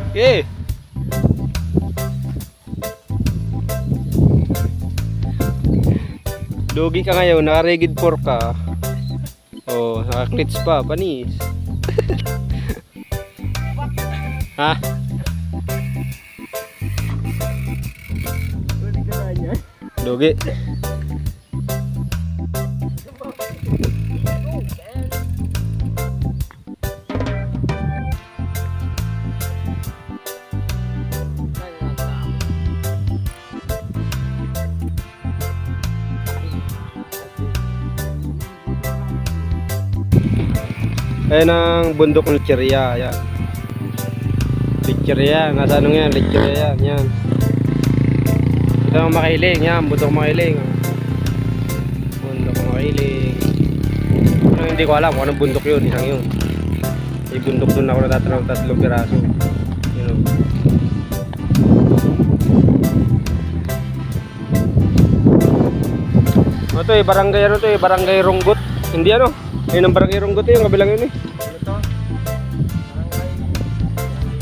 Okay. Lugi ka ngayon, naka-rigid fork ka. Oh, naka-clits pa, panis. Ha? Lugi. Ayan ang bundok ng Lecheria. Ayan. Lecheria. Nasa anong yan? Lecheria yan. Yan. Ito ang Makiling. Yan. Bundok Makiling. Bundok Makiling. Ano, hindi ko alam kung anong bundok yun. Isang yun. May bundok doon ako natatanong 3 piraso. Yun o. Ito eh. Barangay ano to eh. Barangay Runggut. Hindi ano. Ayun ang barangay Runggut eh, yung kabilang yun eh. Ito?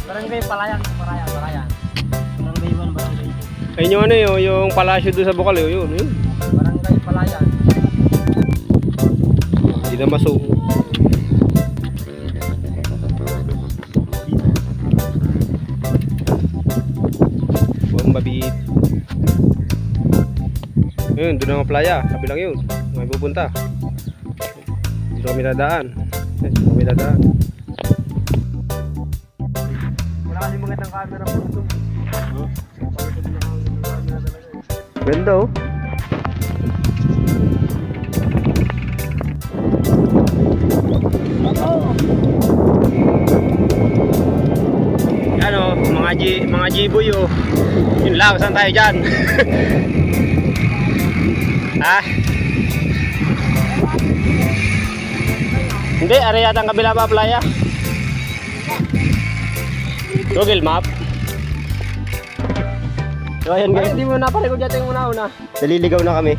Barangay Palayan, Parayan. Barangay 1, Barangay 2. Ayun yung ano yung palasyo doon sa Bukal yun. Barangay Palayan. Hindi na masuko. Buong Mabit. Ayun, doon ang playa, kabilang yun. May pupunta. Dito kami dadaan. Wala kasi magandang camera po ito. Ganda oh. Ano, mga G-boy oh. Yun lang, saan tayo dyan? Ha? Hindi, ari yata ang kabila pa playa. Google Map. So ayan guys. Hindi mo napalikod yata yung una-una. Naliligaw na kami.